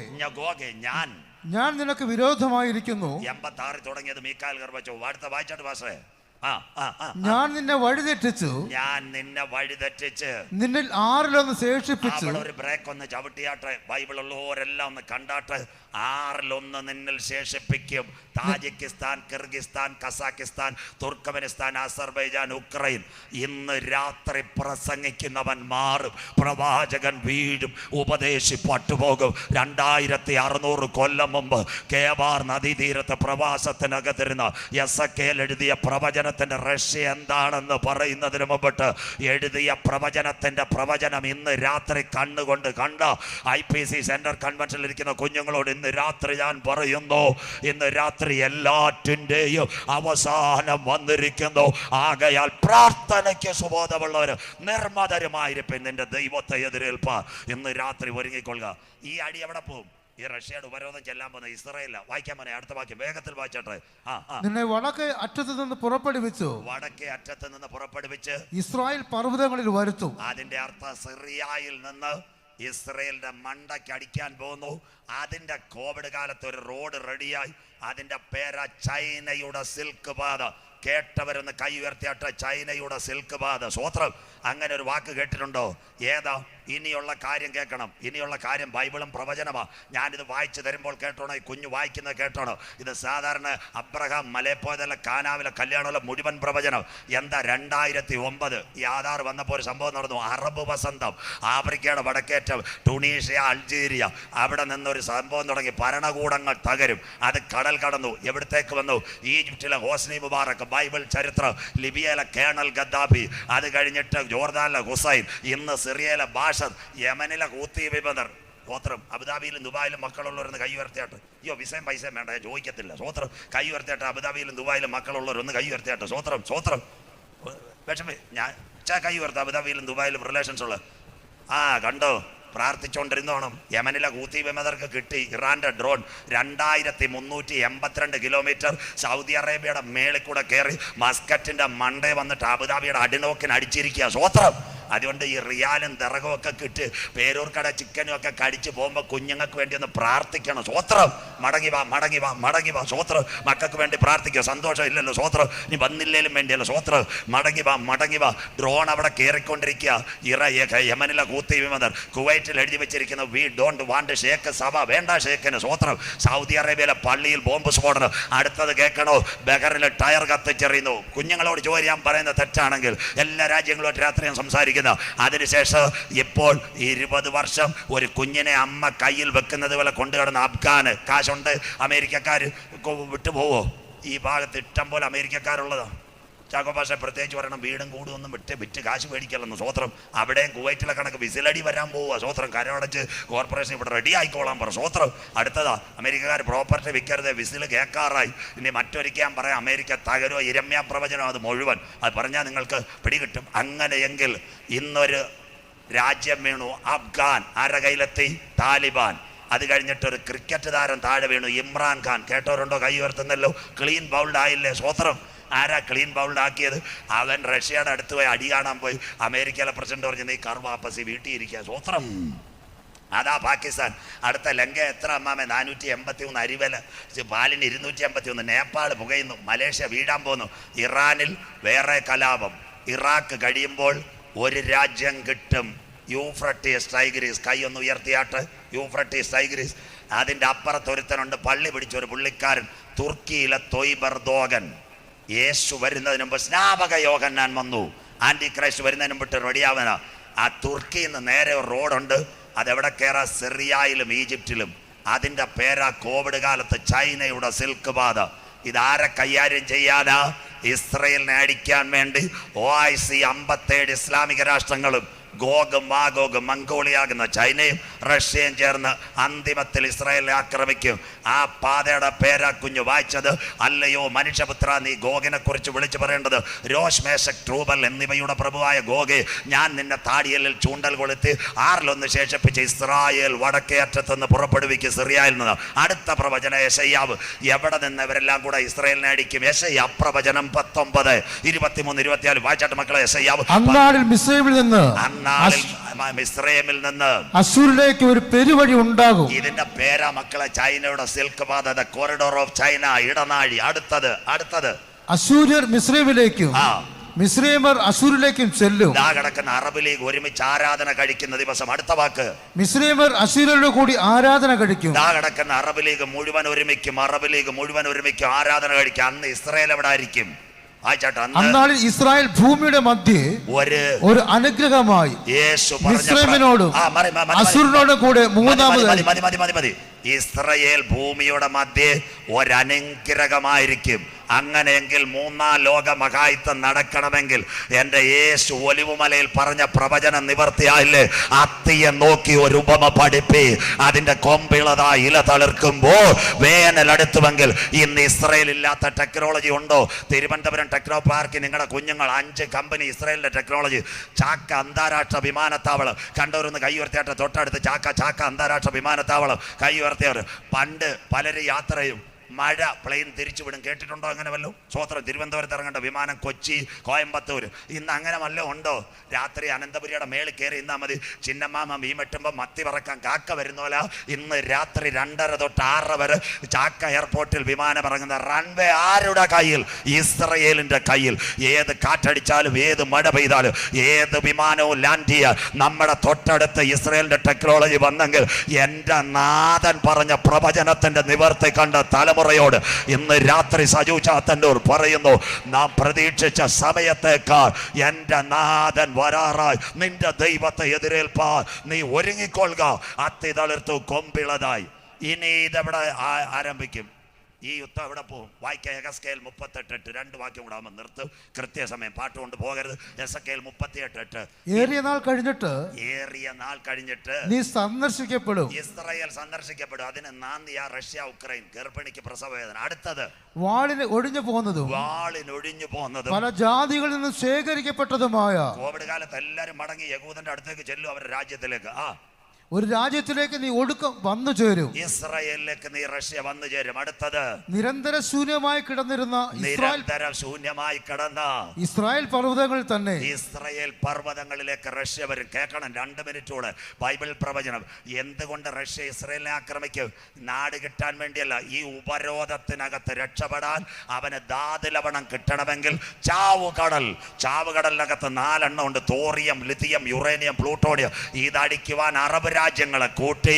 ഞാൻ നിനക്ക് വിരോധമായിരിക്കുന്നു. 86 തുടങ്ങിയത് മീക്കാൽ ഗർഭച്ചു. അടുത്ത വായിച്ചോട്ട് പാസ്റ്റേ. ഞാൻ നിന്നെ വഴിതെറ്റിച്ചു, നിന്നിൽ 6-1 ശേഷിപ്പിച്ചു. ഒരു ബ്രേക്ക് ഒന്ന് ചവിട്ടിയാട്ടെ. ബൈബിൾ ഉള്ളവരെല്ലാം ഒന്ന് കണ്ടാട്ടെ. 6-1 നിന്നിൽ ശേഷിപ്പിക്കും. Tajikistan, Kyrgyzstan, Kazakhstan, Turkmenistan, Azerbaijan, Ukraine. ഇന്ന് രാത്രി പ്രസംഗിക്കുന്നവൻ മാറും, പ്രവാചകൻ വീഴും, ഉപദേശി പട്ടുപോകും. 2600 കൊല്ലം മുമ്പ് കേബാർ നദീതീരത്ത് പ്രവാസത്തിനകത്തിരുന്ന എസെക്കിയേൽ എഴുതിയ പ്രവചനത്തിന്റെ റഷ്യ എന്താണെന്ന് പറയുന്നതിന് മുമ്പിട്ട് എഴുതിയ പ്രവചനത്തിന്റെ പ്രവചനം ഇന്ന് രാത്രി കണ്ണുകൊണ്ട് കണ്ട IPC സെന്റർ കൺവെൻഷനിൽ ഇരിക്കുന്ന കുഞ്ഞുങ്ങളോട് ഇന്ന് രാത്രി ഞാൻ പറയുന്നു, ഇന്ന് രാത്രി എല്ലാറ്റിൻ്റെയും അവസാനം വന്നിരിക്കുന്നു. ആകയാൽ പ്രാർത്ഥനയ്ക്ക് സുബോധമുള്ളവർ നിർമ്മതരുമായിരിക്കും നിന്റെ ദൈവത്തെ എതിരേൽപ്പാൻ. ഇന്ന് രാത്രി ഒരുങ്ങിക്കൊള്ളുക. ഈ അടി എവിടെ പോകും? ഈ റഷ്യയുടെ ഉപരോധം ചെല്ലാൻ പോകുന്ന ഇസ്രായേലില്ല. വായിക്കാൻ പോനെ. അടുത്ത വാക്യം വേഗത്തിൽ വായിച്ചോട്ടെ. നിന്നെ വടക്കേ അറ്റത്ത് നിന്ന് പുറപ്പെടുവിച്ചു, ഇസ്രായേൽ പർവ്വതങ്ങളിൽ വരുത്തും. അതിന്റെ അർത്ഥം സിറിയയിൽ നിന്ന് ഇസ്രായേലിന്റെ മണ്ടയ്ക്ക് അടിക്കാൻ പോകുന്നു. അതിന്റെ കോവിഡ് കാലത്ത് ഒരു റോഡ് റെഡിയായി. അതിന്റെ പേരാ ചൈനയുടെ സിൽക്ക് പാത. കേട്ടവരൊന്ന് കൈ ഉയർത്തിയാട്ടെ. ചൈനയുടെ സിൽക്ക് പാത. സ്വോത്രം. അങ്ങനെ ഒരു വാക്ക് കേട്ടിട്ടുണ്ടോ? ഏതാ? ഇനിയുള്ള കാര്യം കേൾക്കണം. ഇനിയുള്ള കാര്യം ബൈബിളും പ്രവചനമാണ്. ഞാനിത് വായിച്ചു തരുമ്പോൾ കേട്ടോണോ? ഈ കുഞ്ഞു വായിക്കുന്നത് കേട്ടോണോ? ഇത് സാധാരണ അബ്രഹാം മലയപ്പോയതല്ല, കാനാവിലെ കല്യാണമുള്ള മുഴുവൻ പ്രവചനം. എന്താ? 2009 ഈ ആധാർ വന്നപ്പോൾ ഒരു സംഭവം നടന്നു. അറബ് വസന്തം. ആഫ്രിക്കയുടെ വടക്കേറ്റം, ടുണീഷ്യ, അൾജീരിയ, അവിടെ നിന്നൊരു സംഭവം തുടങ്ങി. ഭരണകൂടങ്ങൾ തകരും. അത് കടൽ കടന്നു. എവിടത്തേക്ക് വന്നു? ഈജിപ്തിലെ ഹോസ്നി മുബാറക്ക്, ബൈബിൾ ചരിത്രം. ലിബിയയിലെ കേണൽ ഗദ്ദാഫി, അത് കഴിഞ്ഞിട്ട് ജോർദാനിലെ ഹുസൈൻ, ഇന്ന് സിറിയയിലെ ബാഷർ, യമനിലെ ഹൂത്തി വിമതർ. സ്വോത്രം. അബുദാബിയിലും ദുബായിലും മക്കളുള്ളവരൊന്ന് കൈ ഉയർത്തിയാട്ട്. അയ്യോ വിസയും പൈസയും വേണ്ട, ഞാൻ ചോദിക്കത്തില്ല. സ്വോത്രം. കൈ ഉയർത്തിയാട്ട്. അബുദാബിയിലും ദുബായിലും മക്കളുള്ളവരൊന്ന് കൈ ഉയർത്തിയാട്ട്. സ്വോത്രം. സ്വോത്രം. വിഷമേ ഞാൻ കൈ ഉയർത്ത. അബുദാബിയിലും ദുബായിലും റിലേഷൻസ് ഉള്ള കണ്ടോ? പ്രാർത്ഥിച്ചുകൊണ്ടിരുന്നോണം. യമനിലെ ഹൂത്തി വിമതർക്ക് കിട്ടി ഇറാന്റെ ഡ്രോൺ. 2382 കിലോമീറ്റർ സൗദി അറേബ്യയുടെ മേളിൽ കൂടെ കയറി മസ്കറ്റിന്റെ മണ്ടേ വന്നിട്ട് അബുദാബിയുടെ അടിനോക്കിന് അടിച്ചിരിക്കുക. സ്വോത്രം. അതുകൊണ്ട് ഈ റിയാലും തിറകും ഒക്കെ കിട്ടി പേരൂർക്കട ചിക്കനും ഒക്കെ കടിച്ച് പോകുമ്പോൾ കുഞ്ഞുങ്ങൾക്ക് വേണ്ടി ഒന്ന് പ്രാർത്ഥിക്കണം. സ്വോത്രം. മടങ്ങി വാ മടങ്ങി വാ മടങ്ങി വാ. സ്വോത്രം. മക്കൾക്ക് വേണ്ടി പ്രാർത്ഥിക്കുക. സന്തോഷം ഇല്ലല്ലോ. സ്വോത്രം. ഇനി വന്നില്ലേലും വേണ്ടിയല്ലോ. സ്വോത്രം. മടങ്ങി വാ മടങ്ങി വാ. ഡ്രോൺ അവിടെ കയറിക്കൊണ്ടിരിക്കുക. യമനിലെ കൂത്തി വിമതർ കുവൈറ്റിൽ എഴുതി വെച്ചിരിക്കുന്ന വി ഡോണ്ട് വാണ്ട് ഷേക്ക് സഭ വേണ്ട ഷേക്കിന്. സ്വോത്രം. സൗദി അറേബ്യയിലെ പള്ളിയിൽ ബോംബ് സ്ഫോടനം. അടുത്തത് കേൾക്കണോ? ബഹറിലെ ടയർ കത്തിച്ചെറിയുന്നു. കുഞ്ഞുങ്ങളോട് ജോലി ഞാൻ പറയുന്നത് തെറ്റാണെങ്കിൽ എല്ലാ രാജ്യങ്ങളോട് രാത്രി ഞാൻ സംസാരിക്കുന്നു. അതിനുശേഷം ഇപ്പോൾ 20 വർഷം ഒരു കുഞ്ഞിനെ അമ്മ കയ്യിൽ വെക്കുന്നത് പോലെ കൊണ്ടുകിടന്ന അഫ്ഗാന്. കാശുണ്ട്. അമേരിക്കക്കാർ വിട്ടുപോവോ? ഈ ഭാഗത്ത് ഇഷ്ടം പോലെ അമേരിക്കക്കാരുള്ളതാണ്. ചാക്കോ ഭാഷ പ്രത്യേകിച്ച് പറയണം, വീടും കൂടും ഒന്നും വിറ്റ് കാശ് മേടിക്കലെന്ന്. സ്വോത്രം. അവിടെയും കുവൈറ്റിലെ കണക്ക് വിസിലടി വരാൻ പോവുക. സ്വോത്രം. കരമടച്ച് കോർപ്പറേഷൻ ഇവിടെ റെഡി ആയിക്കോളാൻ പറ. സ്വോത്രം. അടുത്തതാ അമേരിക്കക്കാർ പ്രോപ്പർട്ടി വിൽക്കരുത്. വിസിൽ കേൾക്കാറായി. ഇനി മറ്റൊരിക്കാൻ പറയാം അമേരിക്ക തകരോ ഇരമ്യ പ്രവചനോ അത് മുഴുവൻ. അത് പറഞ്ഞാൽ നിങ്ങൾക്ക് പിടികിട്ടും. അങ്ങനെയെങ്കിൽ ഇന്നൊരു രാജ്യം വീണു. അഫ്ഗാൻ. ആരുടെ കയ്യിലെത്തി? താലിബാൻ. അത് കഴിഞ്ഞിട്ടൊരു ക്രിക്കറ്റ് താരം താഴെ വീണു. ഇമ്രാൻ ഖാൻ. കേട്ടവരുണ്ടോ? കൈ ഉയർത്തുന്നല്ലോ. ക്ലീൻ ബൗൾഡ് ആയില്ലേ? സ്വോത്രം. ആരാ ക്ലീൻ ബൗൾഡ് ആക്കിയത്? അവൻ റഷ്യയുടെ അടുത്ത് പോയി അടി കാണാൻ പോയി. അമേരിക്കയിലെ പ്രസിഡന്റ് പറഞ്ഞു നീ കർവാപ്പസി വീട്ടിൽ ഇരിക്കുക. സ്വോത്രം. അതാ പാകിസ്ഥാൻ. അടുത്ത ലങ്ക എത്ര അമ്മാമേ? 481 അരിവല. പാലിന് 251. നേപ്പാൾ പുകയുന്നു. മലേഷ്യ വീഴാൻ പോകുന്നു. ഇറാനിൽ വേറെ കലാപം. ഇറാഖ് കഴിയുമ്പോൾ ഒരു രാജ്യം കിട്ടും. യൂഫ്രട്ടീസ് ടൈഗ്രീസ്. കൈ ഒന്ന് ഉയർത്തിയാട്ട്. യൂഫ്രട്ടീസ് ടൈഗ്രീസ്. അതിൻ്റെ അപ്പുറത്തൊരുത്തനുണ്ട്. പള്ളി പിടിച്ചൊരു പുള്ളിക്കാരൻ. തുർക്കിയിലെ തൊയ്ബർദോഗൻ. യേശു വരുന്നതിന് മുമ്പ് സ്നാപക യോഹന്നാൻ വന്നു. ആന്റി ക്രൈസ്റ്റ് വരുന്നതിന് മുമ്പിട്ട് റെഡിയാവന. ആ തുർക്കിയിൽ നിന്ന് നേരെ ഒരു റോഡുണ്ട്. അതെവിടെ കയറാ? സിറിയയിലും ഈജിപ്തിലും. അതിൻ്റെ പേരാ കോവിഡ് കാലത്ത് ചൈനയുടെ സിൽക്ക് പാത. ഇതാരെ കൈകാര്യം ചെയ്യാനാ? ഇസ്രയേലിനെ അടിക്കാൻ വേണ്ടി OIC 57 ഇസ്ലാമിക രാഷ്ട്രങ്ങളും ഗോഗ് മാഗോഗ് മംഗോളിയാകുന്ന ചൈനയും റഷ്യയും ചേർന്ന് അന്തിമത്തിൽ ഇസ്രായേലിനെ ആക്രമിക്കും. ആ പാതയുടെ പേരാ കുഞ്ഞു വായിച്ചത്. അല്ലയോ മനുഷ്യപുത്ര, നീ ഗോഗിനെ കുറിച്ച് വിളിച്ചു പറയേണ്ടത് രോഷ് മേശക് ട്രൂബൽ എന്നിവയുടെ പ്രഭുവായ ഗോഗെ, ഞാൻ നിന്നെ താടിയലിൽ ചൂണ്ടൽ കൊളുത്തി 6 ശേഷിപ്പിച്ച് ഇസ്രായേൽ വടക്കേ അറ്റത്തുനിന്ന് പുറപ്പെടുവിക്കും സിറിയയിൽ നിന്ന്. അടുത്ത പ്രവചന യെശയ്യാവ്. എവിടെ നിന്ന് ഇവരെല്ലാം കൂടെ ഇസ്രായേലിനെ അടിക്കും? യെശയ്യാ പ്രവചനം 19, 23, 24 വായിച്ചാട്ട് മക്കളെ. യെശയ്യാവ്. അന്നാളിൽ മിസ്രൈമിൽ നിന്ന് മിസ്രൈമിൽ നിന്ന് അശൂരിലേക്ക് ഒരു പെരുവഴി ഉണ്ടാകും. ഇതിന്റെ പേരാ മക്കളെ ചൈനയുടെ സിൽക്ക് പാത, ദ കോറിഡോർ ഓഫ് ചൈന, ഇടനാഴി. അടുത്തത് അശൂര്യർ മിസ്രൈമിലേക്കും മിസ്രൈമർ അശൂരിലേക്കും ചെല്ലും. കിടക്കുന്ന അറബ് ലീഗ് ഒരുമിച്ച് ആരാധന കഴിക്കുന്ന ദിവസം. അടുത്ത വാക്ക്. മിസ്രൈമർ അശൂര്യരോട് കൂടി ആരാധന കഴിക്കും. കിടക്കുന്ന അറബ് ലീഗ് മുഴുവൻ ഒരുമിക്കും ആരാധന കഴിക്കും. അന്ന് ഇസ്രായേൽ എവിടെ ആയിരിക്കും? അന്നാളിൽ ഇസ്രായേൽ ഭൂമിയുടെ മധ്യേ ഒരു അനുഗ്രഹമായി മിസ്രൈമിനോടും അശൂരിനോടും കൂടെ മൂന്നാമത്. ഇസ്രായേൽ ഭൂമിയുടെ മധ്യേ ഒരനുഗ്രഹമായിരിക്കും. അങ്ങനെയെങ്കിൽ 3-ാം ലോക മഹായുദ്ധം നടക്കണമെങ്കിൽ എൻ്റെ യേശു ഒലിവുമലയിൽ പറഞ്ഞ പ്രവചനം നിവർത്തിയായില്ലേ? അത്തിയെ നോക്കി ഒരു ഉപമ പഠിപ്പി. അതിൻ്റെ കൊമ്പിളതാ ഇല തളിർക്കുമ്പോൾ വേനൽ അടുത്തുവെങ്കിൽ ഇന്ന് ഇസ്രായേൽ ഇല്ലാത്ത ടെക്നോളജി ഉണ്ടോ? തിരുവനന്തപുരം ടെക്നോ പാർക്കിൽ നിങ്ങളുടെ കുഞ്ഞുങ്ങൾ 5 കമ്പനി ഇസ്രായേലിൻ്റെ ടെക്നോളജി. ചാക്ക അന്താരാഷ്ട്ര വിമാനത്താവളം. കണ്ടവരൊന്ന് കൈ ഉയർത്തിയാട്ടെ. തൊട്ടടുത്ത് ചാക്ക അന്താരാഷ്ട്ര വിമാനത്താവളം. കൈ ഉയർത്തിയവർ. പണ്ട് പലരും യാത്ര ചെയ്യും. മഴ പ്ലെയിൻ തിരിച്ചുവിടും. കേട്ടിട്ടുണ്ടോ അങ്ങനെ വല്ലോ? സ്വോത്രം. തിരുവനന്തപുരത്ത് ഇറങ്ങേണ്ട വിമാനം കൊച്ചി, കോയമ്പത്തൂർ. ഇന്ന് അങ്ങനെ വല്ലോ ഉണ്ടോ? രാത്രി അനന്തപുരിയുടെ മേളിൽ കയറി ഇന്നാ മതി. ചിന്നമാമ മീൻ വെട്ടുമ്പോൾ മത്തി പറക്കാൻ കാക്ക വരുന്ന പോലെ ഇന്ന് രാത്രി 2:30 തൊട്ട് 6 വരെ ചാക്ക എയർപോർട്ടിൽ വിമാനം ഇറങ്ങുന്ന റൺവേ ആരുടെ കയ്യിൽ? ഇസ്രയേലിൻ്റെ കയ്യിൽ. ഏത് കാറ്റടിച്ചാലും ഏത് മഴ പെയ്താലും ഏത് വിമാനവും ലാൻഡ് ചെയ്യാൻ നമ്മുടെ തൊട്ടടുത്ത് ഇസ്രയേലിൻ്റെ ടെക്നോളജി വന്നെങ്കിൽ എൻ്റെ നാഥൻ പറഞ്ഞ പ്രവചനത്തിൻ്റെ നിവർത്തി കണ്ട തലമുറയോട് ഇന്ന് രാത്രി സജു ചാത്തന്നൂർ പറയുന്നു, നാം പ്രതീക്ഷിച്ച സമയത്തേക്കാൾ എൻ്റെ നാഥൻ വരാറായി. നിന്റെ ദൈവത്തെ എതിരേൽപ്പാൻ നീ ഒരുങ്ങിക്കൊള്ളുക. അത്തി തളിർത്തു കൊമ്പിളതായി. ഇനി ഇതെവിടെ ആരംഭിക്കും? ഈ യുദ്ധം എവിടെ പോകും? വായിക്കുക. എഹെസ്കേൽ 38:8. 2 വാക്യം കൂടെ ആകുമ്പോൾ നിർത്തും. കൃത്യസമയം പാട്ടുകൊണ്ട് പോകരുത്. എഹെസ്കേൽ 38:8. ഏറിയ നാൾ കഴിഞ്ഞിട്ട് നീ സന്ദർശിക്കപ്പെടും. ഇസ്രായേൽ സന്ദർശിക്കപ്പെടും. അതിന് നാന്ദിയ റഷ്യ ഉക്രൈൻ. ഗർഭിണിക്ക് പ്രസവവേദന. അടുത്തത്. വാളിന് ഒഴിഞ്ഞു പോകുന്നതും പല ജാതികളിൽ നിന്നും ശേഖരിക്കപ്പെട്ടതുമായ. കോവിഡ് കാലത്ത് എല്ലാവരും മടങ്ങി യഹൂദന്റെ അടുത്തേക്ക് ചെല്ലും, അവരുടെ രാജ്യത്തിലേക്ക്. ഒരു രാജ്യത്തിലേക്ക് നീ ഒടുക്കം വന്നു ചേരും. ഇസ്രായേലിലേക്ക് നീ റഷ്യ വന്നു ചേരും. അടുത്തത് നിരന്തര ശൂന്യമായി കിടന്നിരുന്ന ശൂന്യമായി കിടന്ന ഇസ്രായേൽ പർവ്വതങ്ങളിൽ തന്നെ ഇസ്രായേൽ പർവ്വതങ്ങളിലേക്ക് റഷ്യ വരും. കേൾക്കണം, 2 മിനിറ്റോട് ബൈബിൾ പ്രവചനം. എന്തുകൊണ്ട് റഷ്യ ഇസ്രായേലിനെ ആക്രമിക്കും? നാട് കിട്ടാൻ വേണ്ടിയല്ല. ഈ ഉപരോധത്തിനകത്ത് രക്ഷപ്പെടാൻ അവന് ധാതുലവണം കിട്ടണമെങ്കിൽ ചാവുകടലിനകത്ത് 4 എണ്ണം ഉണ്ട്. Thorium, lithium, uranium, plutonium. ഇതടിക്കുവാൻ അറബ് രാജ്യങ്ങളെ കൂട്ടി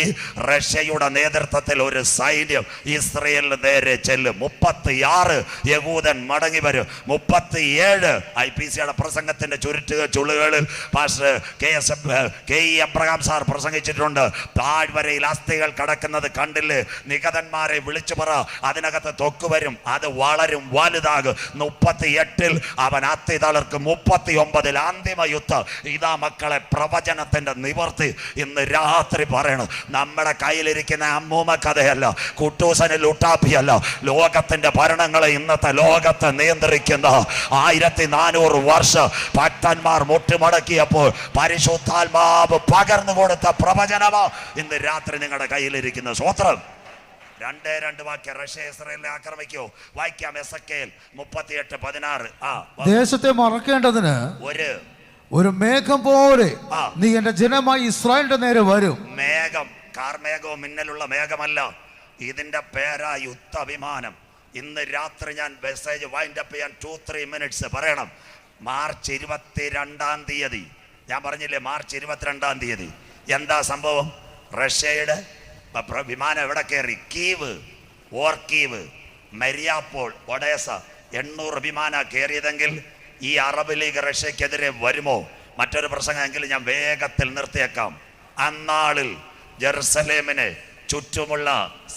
റഷ്യയുടെ നേതൃത്വത്തിൽ ഒരു സൈന്യം ഇസ്രയേലിന് നേരെ ചെല്ലും. 36 യഹൂദൻ മടങ്ങി വരും. 37 IPCയുടെ പ്രസംഗത്തിന്റെ ചുളുകളിൽ pastor K E Abraham sir പ്രസംഗിച്ചിട്ടുണ്ട്. താഴ്വരയിൽ അസ്ഥികൾ കിടക്കുന്നത് കണ്ടില്ലേ? നിഗതന്മാരെ വിളിച്ചു പറ, അതിനകത്ത് തൊക്ക് വരും, അത് വളരും, വലുതാകും. 38 അവൻ അസ്ഥി തളർക്കും. 39 അന്തിമ യുദ്ധം. ഇതാ മക്കളെ പ്രവചനത്തിന്റെ നിവർത്തി ഇന്ന് രാത്രി പറയണം. നമ്മുടെ കയ്യിലിരിക്കുന്ന അമ്മൂമ്മ കഥയല്ല, കുട്ടൂസനിൽ ഉട്ടാപ്പിയല്ല. ലോകത്തിന്റെ ഭരണങ്ങളെ ഇന്നത്തെ ലോകത്തെ നിയന്ത്രിക്കുന്ന 1400 വർഷം ഭക്തന്മാർ മുട്ടുമടക്കിയപ്പോൾ പരിശുദ്ധാത്മാവ് പകർന്നു കൊടുത്ത പ്രവചനമോ ഇന്ന് രാത്രി നിങ്ങളുടെ കയ്യിലിരിക്കുന്ന. സ്വത്രം 2 വാക്യം. റഷ്യ ഇസ്രായേലിനെ ആക്രമിക്കൂ. വായിക്കാം. എസെക്കിയേൽ 38:16. ദേശത്തെ മറക്കേണ്ടതിന് ഒരു മേഘം പോലെ നീ എന്റെ ജനമായി ഇസ്രായേലിന്റെ നേരെ വരും. മേഘം, കാർമേഘവും മിന്നലുള്ള മേഘമല്ല. ഇതിന്റെ പേരാ യുദ്ധവിമാനം. ഇന്ന് രാത്രി ഞാൻ മെസ്സേജ് വൈൻഡ് അപ്പ് ചെയ്യാൻ 2-3 മിനിറ്റ്സ് പറയണം. മാർച്ച് 22-ാം തീയതി ഞാൻ പറഞ്ഞില്ലേ, മാർച്ച് 22-ാം തീയതി എന്താ സംഭവം? റഷ്യയുടെ വിമാനം എവിടെ കയറി? കീവ്, ഓർക്കീവ്, മരിയാപ്പോൾ, ഒഡേസ 800 വിമാന കയറിയതെങ്കിൽ ഈ അറബ് ലീഗ് റഷ്യക്കെതിരെ വരുമോ? മറ്റൊരു പ്രസംഗമെങ്കിലും ഞാൻ വേഗത്തിൽ നിർത്തിയേക്കാം. അന്നാളിൽ ജെറുസലേമിനെ ചുറ്റുമുള്ള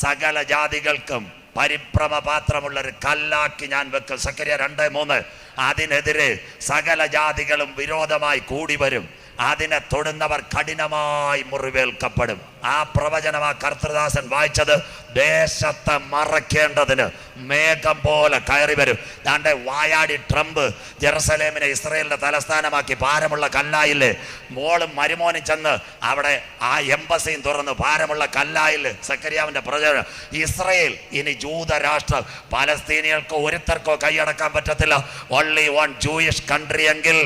സകല ജാതികൾക്കും പരിഭ്രമപാത്രമുള്ളൊരു കല്ലാക്കി ഞാൻ വെക്കും. സക്കറിയ 2:3. അതിനെതിരെ സകല ജാതികളും വിരോധമായി കൂടി വരും. അതിനെ തൊടുന്നവർ കഠിനമായി മുറിവേൽക്കപ്പെടും. ആ പ്രവചനം ആ കർത്തൃദാസൻ വായിച്ചത്. ദേശത്തെ മറയ്ക്കേണ്ടതിന് മേഘം പോലെ കയറി വരും. ദാണ്ടെ വായാടി ട്രംപ് ജെറുസലേമിനെ ഇസ്രായേലിന്റെ തലസ്ഥാനമാക്കി ഭാരമുള്ള കല്ലായില്ലേ? മോളും മരുമോനും ചെന്ന് അവിടെ ആ എംബസിയും തുറന്ന് ഭാരമുള്ള കല്ലായില് സക്കരിയാവിന്റെ പ്രചരണം. ഇസ്രായേൽ ഇനി ജൂതരാഷ്ട്രം. പലസ്തീനികൾക്കോ ഒരുത്തർക്കോ കൈയടക്കാൻ പറ്റത്തില്ല. ഓൺലി വൺ ജൂയിഷ് കൺട്രി എങ്കിൽ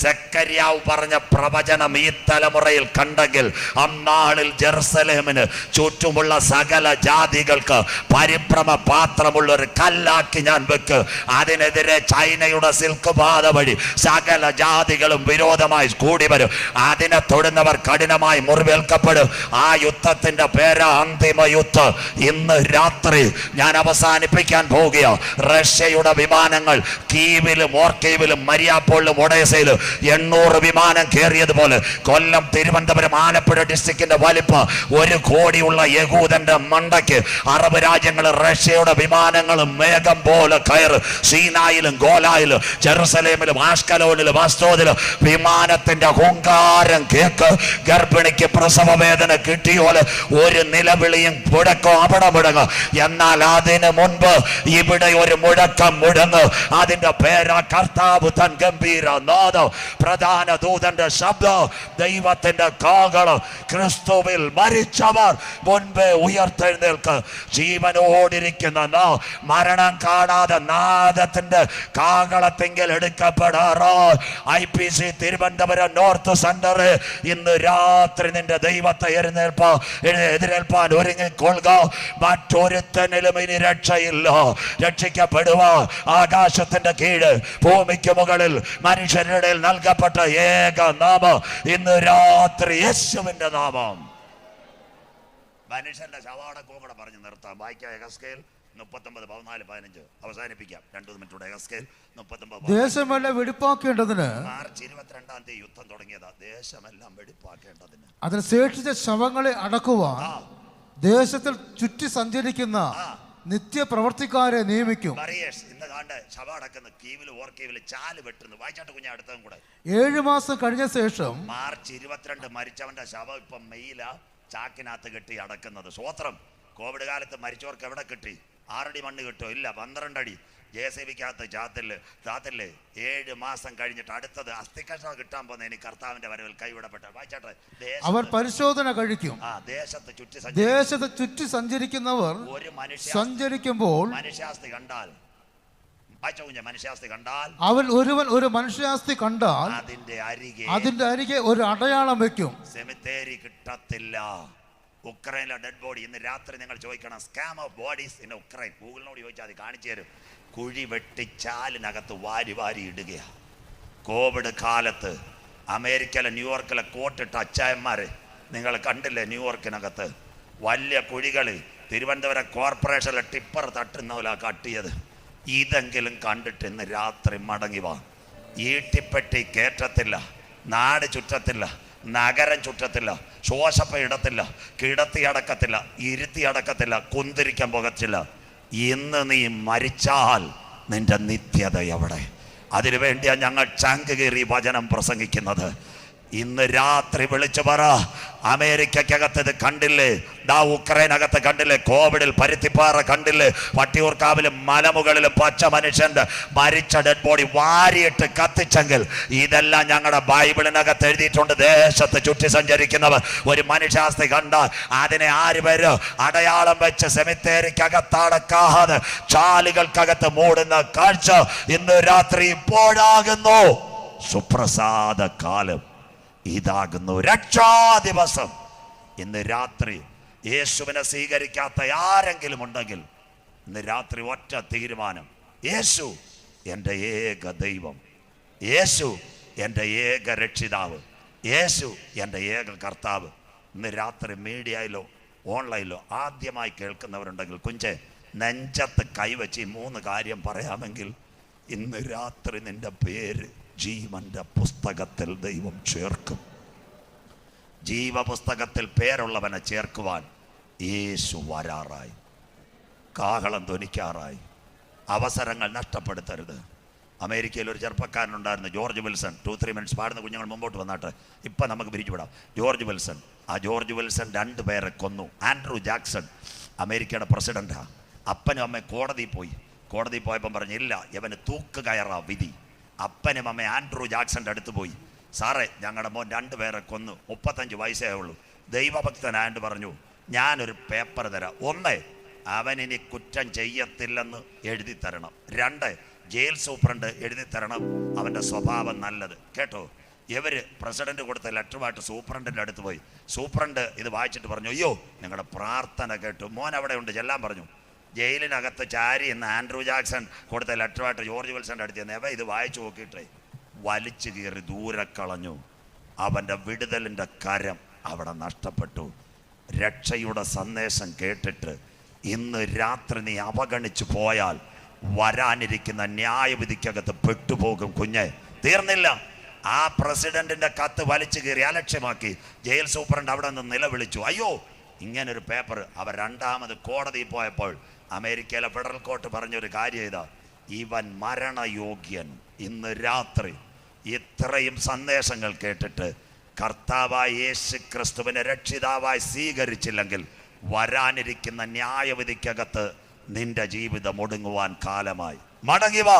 സക്കരിയാവ് പറഞ്ഞ പ്രവചനം ഈ തലമുറയിൽ കണ്ടെങ്കിൽ അന്നാളിൽ ജെറുസലേമിന് ചുറ്റുമുള്ള സകല ജാതികൾക്ക് പരിഭ്രമ പാത്രമുള്ള ഒരു കല്ലാക്കി ഞാൻ വെക്ക്. അതിനെതിരെ ചൈനയുടെ സിൽക്ക് പാത വഴി സകല ജാതികളും വിരോധമായി കൂടി വരും. അതിനെ തൊടുന്നവർ കഠിനമായി മുറിവേൽക്കപ്പെടും. ആ യുദ്ധത്തിന്റെ പേര് അന്തിമ യുദ്ധം. ഇന്ന് രാത്രി ഞാൻ അവസാനിപ്പിക്കാൻ പോകുക. റഷ്യയുടെ വിമാനങ്ങൾ കീവിലും ഓർക്കീവിലും മരിയാപ്പോളിലും ഒഡേസയിലും 800 വിമാനം കയറിയതുപോലെ കൊല്ലം, തിരുവനന്തപുരം, ആലപ്പുഴ ഡിസ്ട്രിക്റ്റിന്റെ വലിപ്പം 1 കോടിയുള്ള യഹൂദന്റെ മണ്ടയ്ക്ക് അറബ് രാജ്യങ്ങൾ റഷ്യയുടെ വിമാനങ്ങളും മേഘം പോലെ കയറ്. സീനായിലും ഗോലായിലും ജെറുസലേമിലും ആഷ്കലോനിലും അസ്തോദിലും വിമാനത്തിന്റെ ഹുങ്കാരം കേക്ക്. ഗർഭിണിക്ക് പ്രസവ വേദന കിട്ടിയോല് ഒരു നിലവിളിയും മുടക്കോ അവിടെ മുടങ്ങും. എന്നാൽ അതിന് മുൻപ് ഇവിടെ ഒരു മുഴക്കം മുടങ്ങ്. അതിന്റെ പേരാ കർത്താവ് തൻ ഗംഭീര നാദം, പ്രധാന ദൂതന്റെ ശബ്ദം, ദൈവത്തിന്റെ കാഹളം. ക്രിസ്തുവിൽ മരിച്ചവർ മുൻപേ ഉയർത്തെഴുന്നേൽക്ക്. ജീവനോടിരിക്കുന്ന മരണം കാണാതെ നാദത്തിന്റെ കാഹളത്തെങ്കിൽ എടുക്കപ്പെടാറോ. IPC തിരുവനന്തപുരം നോർത്ത് സെന്റർ ഇന്ന് രാത്രി നിന്റെ ദൈവത്തെ എതിരേൽപ്പാൻ ഒരുങ്ങിക്കൊള്ളുക. മറ്റൊരുത്തനിലും ഇനി രക്ഷയില്ല. രക്ഷിക്കപ്പെടുക ആകാശത്തിന്റെ കീഴ് ഭൂമിക്ക് മുകളിൽ മനുഷ്യരുടെ നൽകപ്പെട്ട ഏക നാമം ഇന്ന് രാത്രി യേശുവിന്റെ നാമം. മനുഷ്യന്റെ ശവാടക്കവും കൂടെ പറഞ്ഞു നിർത്താം. വായിക്കാം. എഹെസ്കേൽ 39:14-15 അവസാനിപ്പിക്കാം. 2 മിനിറ്റൂടെ. എഹെസ്കേൽ 39. ദേശമെല്ലാം വെടിപ്പാക്കേണ്ടതിന് മാർച്ച് 22-ാം തീയതി യുദ്ധം തുടങ്ങിയതാ. ദേശമെല്ലാം വെടിപ്പാക്കേണ്ടതിന്, അതിന് ശേഷിച്ച ശവങ്ങളെ അടക്കുവാൻ ദേശത്തിൽ ചുറ്റി സഞ്ചരിക്കുന്ന നിത്യപ്രവർത്തിക്കാരെ നിയമിക്കും. ഇന്ന് കാണ്ട് ശവം അടക്കുന്നു. കീവില് ഓർക്കീവില് ചാല് വെട്ടുന്നു. വായിച്ചാട്ട് കുഞ്ഞ അടുത്തതും കൂടെ. 7 മാസം കഴിഞ്ഞ ശേഷം മാർച്ച് 22 മരിച്ചവന്റെ ശവം ഇപ്പം മെയില ചാക്കിനകത്ത് കെട്ടി അടക്കുന്നത്. സ്വോത്രം. കോവിഡ് കാലത്ത് മരിച്ചവർക്ക് എവിടെ കിട്ടി? 6 അടി മണ്ണ് കിട്ടോ? ഇല്ല. 12 അടി. JCB-ക്കകത്ത് ചാത്തില്ലേ 7 മാസം കഴിഞ്ഞിട്ട് അടുത്തത് അസ്ഥികഷ്ണം കിട്ടാൻ പോകുന്ന ഇനി കർത്താവിന്റെ വരവിൽ കൈവിടപ്പെട്ട വായിച്ചാട്ടെ. അവർ പരിശോധന കഴിക്കും. ദേശത്ത് ചുറ്റി സഞ്ചരിക്കുന്നവർ ഒരു സഞ്ചരിക്കുമ്പോൾ മനുഷ്യാസ്തി കണ്ടാൽ അവൻ ഒരു മനുഷ്യാസ്തി കണ്ടാൽ അതിന്റെ അരികെ ഒരു അടയാളം വെക്കും. സെമിത്തേരി കിട്ടത്തില്ല. ഉക്രൈനിലെ ഡെഡ് ബോഡി ഇന്ന് രാത്രി നിങ്ങൾ ചോദിക്കണം, scam of bodies in Ukraine. ഗൂഗിളിനോട് ചോദിച്ചാൽ അത് കാണിച്ചു തരും. കുഴി വെട്ടിച്ചാലിനകത്ത് വാരി ഇടുകയാണ്. കോവിഡ് കാലത്ത് അമേരിക്കയിലെ ന്യൂയോർക്കിലെ കോട്ടിട്ട അച്ചായന്മാരെ നിങ്ങൾ കണ്ടില്ലേ? ന്യൂയോർക്കിനകത്ത് വലിയ കുഴികൾ തിരുവനന്തപുരം കോർപ്പറേഷനിലെ ടിപ്പർ തട്ടുന്ന പോലെ കട്ടിയത്. ഇതെങ്കിലും കണ്ടിട്ട് ഇന്ന് രാത്രി മടങ്ങി വാ. ഈട്ടിപ്പെട്ടി കയറ്റത്തില്ല, നാട് ചുറ്റത്തില്ല, നഗരം ചുറ്റത്തില്ല, ശോശപ്പ ഇടത്തില്ല, കിടത്തി അടക്കത്തില്ല, ഇരുത്തി അടക്കത്തില്ല, കുന്തിരിക്കാൻ പോകത്തില്ല. ഇന്ന് നീ മരിച്ചാൽ നിന്റെ നിത്യത എവിടെ? അതിനു വേണ്ടിയാണ് ഞങ്ങൾ ചങ്ക് കീറി വചനം പ്രസംഗിക്കുന്നത്. ഇന്ന് രാത്രി വിളിച്ചു പറ, അമേരിക്കക്കകത്ത് ഇത് കണ്ടില്ലേ? ഉക്രൈനകത്ത് കണ്ടില്ലേ? കോവിഡിൽ പരുത്തിപ്പാറ കണ്ടില്ലേ? വട്ടിയൂർക്കാവിലും മലമുകളിലും പച്ച മനുഷ്യന്റെ മരിച്ച ഡെഡ് ബോഡി വാരിയിട്ട് കത്തിച്ചെങ്കിൽ ഇതെല്ലാം ഞങ്ങളുടെ ബൈബിളിനകത്ത് എഴുതിയിട്ടുണ്ട്. ദേശത്ത് ചുറ്റി സഞ്ചരിക്കുന്നവർ ഒരു മനുഷ്യാസ്തി കണ്ടാൽ അതിനെ 6 പേര് അടയാളം വെച്ച് സെമിത്തേരിക്കകത്തടക്കാതെ ചാലുകൾക്കകത്ത് മൂടുന്ന കാഴ്ച ഇന്ന് രാത്രി ഇപ്പോഴാകുന്നു. സുപ്രസാദ കാലം ഇതാകുന്നു, രക്ഷാ ദിവസം. ഇന്ന് രാത്രി യേശുവിനെ സ്വീകരിക്കാത്ത ആരെങ്കിലും ഉണ്ടെങ്കിൽ ഇന്ന് രാത്രി ഒറ്റ തീരുമാനം: യേശു എൻ്റെ ഏക ദൈവം, യേശു എൻ്റെ ഏക രക്ഷിതാവ്, യേശു എൻ്റെ ഏക കർത്താവ്. ഇന്ന് രാത്രി മീഡിയയിലോ ഓൺലൈനിലോ ആദ്യമായി കേൾക്കുന്നവരുണ്ടെങ്കിൽ കുഞ്ചെ നെഞ്ചത്ത് കൈവച്ച് 3 കാര്യം പറയാമെങ്കിൽ ഇന്ന് രാത്രി നിന്റെ പേര് ജീവന്റെ പുസ്തകത്തിൽ ദൈവം ചേർക്കും. ജീവപുസ്തകത്തിൽ പേരുള്ളവനെ ചേർക്കുവാൻ യേശു വരാറായി, കാഹളം ധ്വനിക്കാറായി. അവസരങ്ങൾ നഷ്ടപ്പെടുത്തരുത്. അമേരിക്കയിൽ ഒരു ചെറുപ്പക്കാരനുണ്ടായിരുന്നു, ജോർജ് വിൽസൺ. 2-3 മിനിറ്റ്സ് പാടുന്ന കുഞ്ഞുങ്ങൾ മുമ്പോട്ട് വന്നാട്ടെ. ഇപ്പം നമുക്ക് പിരിച്ചുവിടാം. George Wilson. ആ ജോർജ് വിൽസൺ 2 പേരെ കൊന്നു. ആൻഡ്രൂ ജാക്സൺ അമേരിക്കയുടെ പ്രസിഡന്റാണ്. അപ്പനും അമ്മയും കോടതി പോയപ്പം പറഞ്ഞില്ല, ഇവന് തൂക്ക് കയറാ വിധി. അപ്പനും അമ്മ ആൻഡ്രൂ ജാക്സന്റെ അടുത്ത് പോയി, സാറേ ഞങ്ങളുടെ മോൻ 2 പേരെ കൊന്നു, 35 വയസ്സേ ഉള്ളൂ. ദൈവഭക്തനായിട്ട് പറഞ്ഞു, ഞാനൊരു പേപ്പർ തരാം. 1, അവനിനി കുറ്റം ചെയ്യത്തില്ലെന്ന് എഴുതി തരണം. 2, ജയിൽ സൂപ്രണ്ട് എഴുതി തരണം അവൻ്റെ സ്വഭാവം നല്ലത്. കേട്ടോ? ഇവര് പ്രസിഡന്റ് കൊടുത്ത ലെറ്ററുമായിട്ട് സൂപ്രണ്ടിൻ്റെ അടുത്ത് പോയി. സൂപ്രണ്ട് ഇത് വായിച്ചിട്ട് പറഞ്ഞു, അയ്യോ നിങ്ങളുടെ പ്രാർത്ഥന കേട്ടു, മോൻ അവിടെ ഉണ്ട്, ചെല്ലാൻ പറഞ്ഞു. ജയിലിനകത്ത് ചാരി എന്ന് ആൻഡ്രൂ ജാക്സൺ കൊടുത്ത ലെറ്ററുമായിട്ട് ജോർജ് വിൽസന്റെ അടുത്ത് ചെന്ന് ഇത് വായിച്ചു നോക്കിയിട്ടേ വലിച്ചു കീറി ദൂരെ കളഞ്ഞു. അവൻ്റെ വിടുതലിൻ്റെ കരം അവിടെ നഷ്ടപ്പെട്ടു. രക്ഷയുടെ സന്ദേശം കേട്ടിട്ട് ഇന്ന് രാത്രി നീ അവഗണിച്ചു പോയാൽ വരാനിരിക്കുന്ന ന്യായവിധിക്കകത്ത് പെട്ടുപോകും കുഞ്ഞെ. തീർന്നില്ല. ആ പ്രസിഡന്റിന്റെ കത്ത് വലിച്ചു കീറി അലക്ഷ്യമാക്കി ജയിൽ സൂപ്രണ്ട് അവിടെ നിന്ന് നിലവിളിച്ചു, അയ്യോ ഇങ്ങനൊരു പേപ്പർ. അവർ 2ാമത് കോടതിയിൽ പോയപ്പോൾ അമേരിക്കയിലെ ഫെഡറൽ കോർട്ട് പറഞ്ഞൊരു കാര്യം ഇതാ, ഇവൻ മരണയോഗ്യൻ. ഇന്ന് രാത്രി ഇത്രയും സന്ദേശങ്ങൾ കേട്ടിട്ട് കർത്താവായ യേശു ക്രിസ്തുവിനെ രക്ഷിതാവായി സ്വീകരിച്ചില്ലെങ്കിൽ വരാനിരിക്കുന്ന ന്യായവിധിക്കകത്ത് നിന്റെ ജീവിതം ഒടുങ്ങുവാൻ കാലമായി. മടങ്ങി വാ.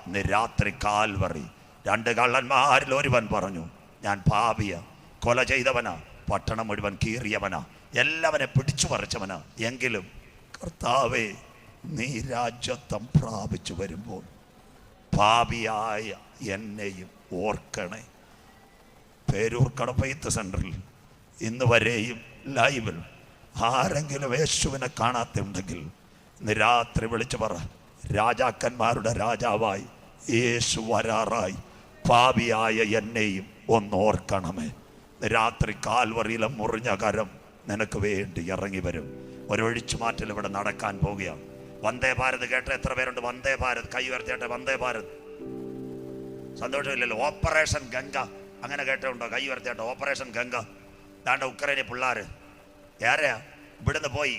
ഇന്ന് രാത്രി കാൽവറി 2 കള്ളന്മാരിൽ ഒരുവൻ പറഞ്ഞു, ഞാൻ പാപിയ, കൊല ചെയ്തവനാ, പട്ടണം മുഴുവൻ കീറിയവനാ, എല്ലാവനെ പിടിച്ചു പറിച്ചവനാ. എങ്കിലും കർത്താവേ നീ രാജ്യത്വം പ്രാപിച്ചു വരുമ്പോൾ പാപിയായ എന്നെയും ഓർക്കണേ. പേരൂർ കടപ്പയത്ത് സെൻറ്ററിൽ ഇന്ന് വരെയും ലൈവിൽ ആരെങ്കിലും യേശുവിനെ കാണാത്തുണ്ടെങ്കിൽ ഇന്ന് രാത്രി വിളിച്ചു പറ, രാജാക്കന്മാരുടെ രാജാവായി യേശു വരാറായി, പാപിയായ എന്നെയും ഒന്നോർക്കണമേ. രാത്രി കാൽവറിയിലെ മുറിഞ്ഞ കരം നിനക്ക് വേണ്ടി ഇറങ്ങി വരും. ഒരൊഴിച്ചു മാറ്റൽ ഇവിടെ നടക്കാൻ പോവുകയാണ്. വന്ദേ ഭാരത് കേട്ട എത്ര പേരുണ്ട്? വന്ദേ ഭാരത് കൈ ഉയർത്തിയാട്ടെ. വന്ദേ ഭാരത്. സന്തോഷമില്ലല്ലോ. ഓപ്പറേഷൻ ഗംഗ അങ്ങനെ കേട്ടുണ്ടോ? കൈ ഉയർത്തിയാട്ടെ. ഓപ്പറേഷൻ ഗംഗ. ദാണ്ട ഉക്രൈനിൽ പിള്ളേർ ഏറെയാ ഇവിടുന്ന് പോയി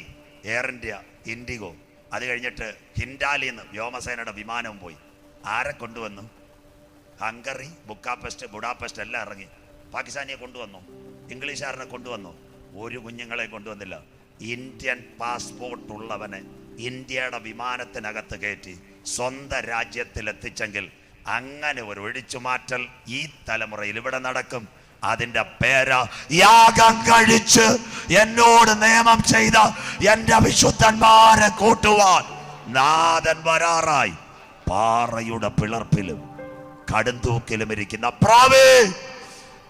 എയർ ഇന്ത്യ, ഇൻഡിഗോ. അത് കഴിഞ്ഞിട്ട് ഹിൻഡാലിൽ നിന്ന് വ്യോമസേനയുടെ വിമാനവും പോയി. ആരെ കൊണ്ടുവന്നു? ഹംഗറി, ബുഡാപെസ്റ്റ് എല്ലാം ഇറങ്ങി. പാകിസ്ഥാനിയെ കൊണ്ടുവന്നു, ഇംഗ്ലീഷുകാരനെ കൊണ്ടുവന്നു. ഒരു കുഞ്ഞുങ്ങളെ കൊണ്ടുവന്നില്ല. ഇന്ത്യൻ പാസ്പോർട്ട് ഉള്ളവനെ ഇന്ത്യയുടെ വിമാനത്തിനകത്ത് കയറ്റി സ്വന്തം രാജ്യത്തിലെത്തിച്ചെങ്കിൽ അങ്ങനെ ഒരു ഒഴിച്ചുമാറ്റൽ ഈ തലമുറയിൽ ഇവിടെ നടക്കും. അതിന്റെ പേരാ യാഗം കഴിച്ച് എന്നോട് നിയമം ചെയ്ത എന്റെ വിശുദ്ധന്മാരെ കൂട്ടുവാൻ നാഥൻ വരാറായി. പാറയുടെ പിളർപ്പിലും കടുംതൂക്കിലും ഇരിക്കുന്ന പ്രാവേ,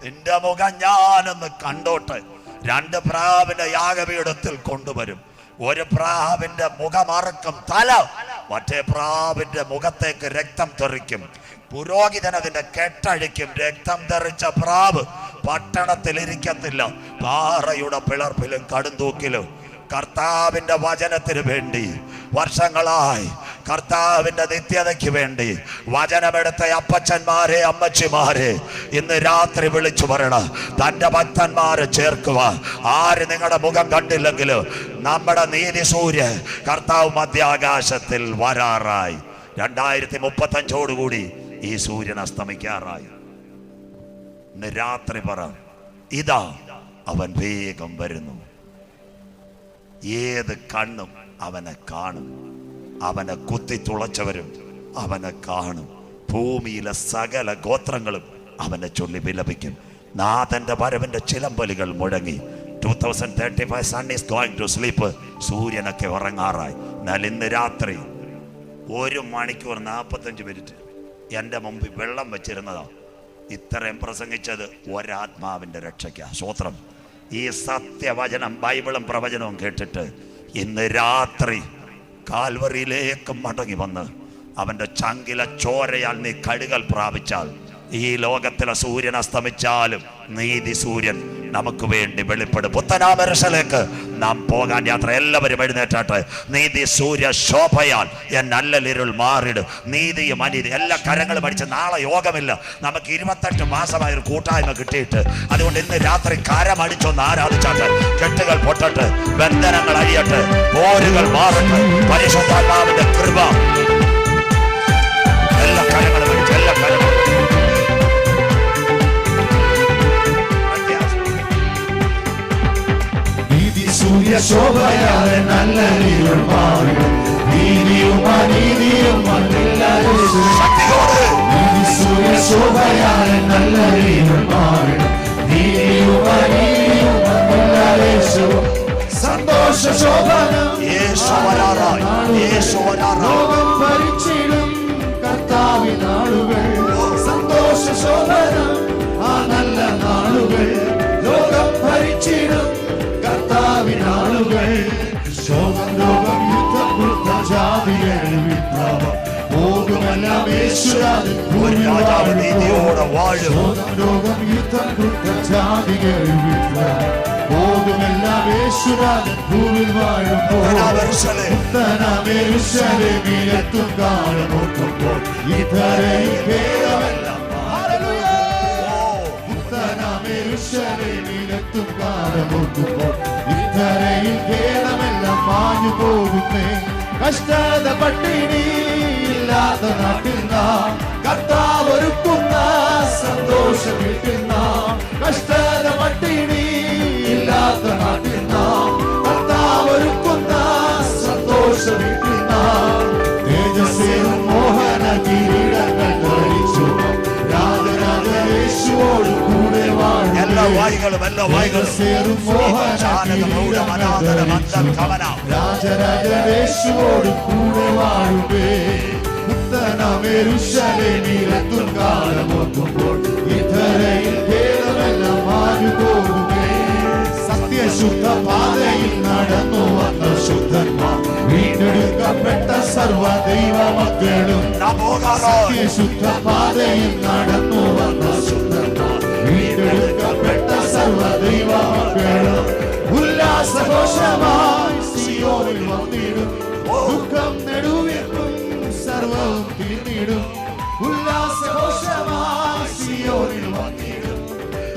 നിന്റെ മുഖം ഞാനൊന്ന് കണ്ടോട്ടെ. 2 പ്രാവിന്റെ യാഗപീഠത്തിൽ കൊണ്ടുവരും. ഒരു പ്രാവിന്റെ മുഖമറക്കും തല, മറ്റേ പ്രാവിന്റെ മുഖത്തേക്ക് രക്തം തെറിക്കും. പുരോഹിതൻ അതിന്റെ കെട്ടഴിക്കും. രക്തം തെറിച്ച പ്രാവ് പട്ടണത്തിൽ ഇരിക്കത്തില്ല. പാറയുടെ പിളർപ്പിലും കടുംതൂക്കിലും കർത്താവിന്റെ വചനത്തിന് വേണ്ടി വർഷങ്ങളായി, കർത്താവിന്റെ നിത്യതയ്ക്ക് വേണ്ടി വചനമെടുത്ത അപ്പച്ചന്മാരെ അമ്മച്ചിമാരെ ഇന്ന് രാത്രി വിളിച്ചു പറയണം, തന്റെ ഭക്തന്മാരെ ചേർക്കുക. ആര് നിങ്ങളുടെ മുഖം കണ്ടില്ലെങ്കിലും നമ്മുടെ നീതി സൂര്യൻ കർത്താവ് മധ്യാകാശത്തിൽ വരാറായി. 2035 ഈ സൂര്യൻ അസ്തമിക്കാറായി. ഇന്ന് രാത്രി പറ, ഇതാ അവൻ വേഗം വരുന്നു. ഏത് കണ്ണും അവനെ കാണും. അവനെ കുത്തി തുളച്ചവരും അവനെ കാണും. ഭൂമിയിലെ സകല ഗോത്രങ്ങളും അവനെ ചൊല്ലി വിലപിക്കും. നാഥന്റെ വരവിന്റെ ചിലമ്പലുകൾ മുഴങ്ങി. 2035 sun is going to sleep. സൂര്യനൊക്കെ ഉറങ്ങാറായി. എന്നാൽ ഇന്ന് രാത്രി 1 മണിക്കൂർ 45 മിനിറ്റ് എൻ്റെ മുമ്പിൽ വെള്ളം വെച്ചിരുന്നതാ. ഇത്രയും പ്രസംഗിച്ചത് ഒരാത്മാവിൻ്റെ രക്ഷയ്ക്കാ. സ്തോത്രം. ഈ സത്യവചനം ബൈബിളും പ്രവചനവും കേട്ടിട്ട് ഇന്ന് രാത്രി കാൽവറിയിലേക്ക് മടങ്ങി വന്ന് അവൻ്റെ ചങ്കിലെ ചോരയാൽ നീ കഴുകൽ പ്രാപിച്ചാൽ, ഈ ലോകത്തിലെ സൂര്യൻ അസ്തമിച്ചാലും നീതി സൂര്യൻ നമുക്ക് വേണ്ടി വെളിപ്പെടും. പുത്തനാമരശലേക്ക് നാം പോകാൻ യാത്ര. എല്ലാവരും എഴുന്നേറ്റാട്ടെ. നീതി സൂര്യ ശോഭയാൽ എന്നല്ലിരുൾ മാറിടും. നീതിയും അനീതി എല്ലാ കരങ്ങളും അടിച്ച് നാളെ യോഗമില്ല. നമുക്ക് 28 മാസമായ ഒരു കൂട്ടായ്മ കിട്ടിയിട്ട്, അതുകൊണ്ട് ഇന്ന് രാത്രി കരമടിച്ചൊന്ന് ആരാധിച്ചാട്ടെ. കെട്ടുകൾ പൊട്ടട്ടെ, ബന്ധനങ്ങൾ അഴിയട്ടെ, പോരുകൾ മാറട്ടെ. പരിശുദ്ധാത്മാവിന്റെ കൃപ എല്ലാ കരങ്ങളും അടിച്ച് എല്ലാ കരങ്ങളും സൂര്യ ശോഭയാലെ നല്ല നീരുൾ മാറിടും. നീതിയും അനീതിയും സൂര്യ ശോഭയാലെ നല്ല നീരുൾ മാറിടും. നീതിയും അനീതിയും സന്തോഷ ശോഭനം ലോകം ഭരിച്ചിടും കർത്താവിൻ നാളുകൾ. സന്തോഷ ശോഭനം ആ നല്ല നാളുകൾ. ലോകം ഭരിച്ചിടും കർത്താവിനാളുകൾ. ശോകം ലോകം യുദ്ധം വൃദ്ധ ജാതികൾ വിപ്ലവം പോകുമെല്ലാം യേശുരാജൻ ഭൂമിയിൽ വാഴും. ശോകം ലോകം യുദ്ധം വൃദ്ധ ജാതികൾ വിപ്ലവം പോകുമെല്ലാം യേശുരാജൻ ഭൂമിയിൽ വാഴുമ്പോൾ. യെരൂശലേമിലെത്തും കാലം ഓർക്കുമ്പോൾ ഇതരയിൽ ഭേദമെല്ലാം യെരൂശലേമിലെത്തും കാലം ഓർക്കുമ്പോൾ ഇതരയിൽ ഭേദമെല്ലാം മാഞ്ഞു പോകുന്നേ. കഷ്ടത പട്ടിണി ഇല്ലാത്ത നാട്ടിൽ നാം കർത്താവ് ഒരുക്കുന്ന സന്തോഷം വീട്ടിൽ നാം. കഷ്ടത പട്ടിണി ഇല്ലാത്ത നാട്ടിൽ നാം കർത്താവ് ഒരുക്കുന്ന സന്തോഷം വീട്ടിൽ നാം. തേജസ്സേറും മോഹന കിരീടങ്ങൾ ധരിച്ചു രാജരാജേശുവോട് കൂടെ വാഴും. എല്ലാ വായികളും തേജസ്സേറും മോഹന രാജരാജേശുവോട് കൂടെ വാഴുവേ. പുത്തനാം യെരൂശലേമിലെത്തും കാലം ഓർക്കുമ്പോൾ ഇതരയിൽ ഭേദമെല്ലാം മാഞ്ഞു പോകുമേ. സത്യശുദ്ധ പാതയിൽ നടന്നു വന്ന ശുദ്ധന്മാർ വീണ്ടെടുക്കപ്പെട്ട സർവ ദൈവ മക്കളും. സത്യശുദ്ധ പാതയിൽ നടന്നു വന്ന ശുദ്ധന്മാർ വീണ്ടെടുക്കപ്പെട്ട സർവ ദൈവ മക്കളും. ഉല്ലാസഘോഷമായി സിയോനിൽ വന്നിടും. ദുഃഖം നെടുവീർക്കും സർവവും തീർന്നിടും. ഉല്ലാസഘോഷമായി സിയോനിൽ വന്നിടും.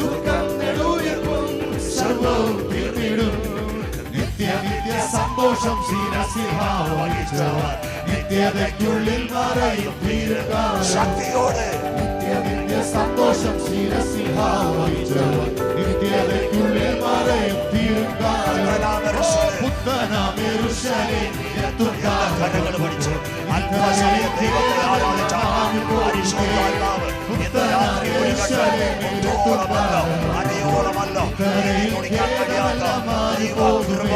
ദുഃഖം നെടുവീർക്കും സർവവും തീർന്നിടും. നിത്യ സന്തോഷം ശിരസിൽ വഹിച്ചവർ നിത്യതയ്ക്കുള്ളിൽ മറയും ദീർഘകാലം. നിത്യ സന്തോഷം ശിരസിൽ വഹിച്ചവർ നിത്യതയ്ക്കുള്ളിൽ മറയും ദീർഘകാലം. പുത്തനാം യെരൂശലേമിലെത്തും കാലം അല്പസമയം ദൈവത്തെ ആരാധിച്ചാൽ പരിശുദ്ധാത്മാവ് ഇന്ന് രാത്രി ഒഴുകട്ടെ. ഒന്നോളമല്ല, അരയോളമല്ല, കുടിക്കാൻ കഴിയാത്ത ദൈവകൃപ,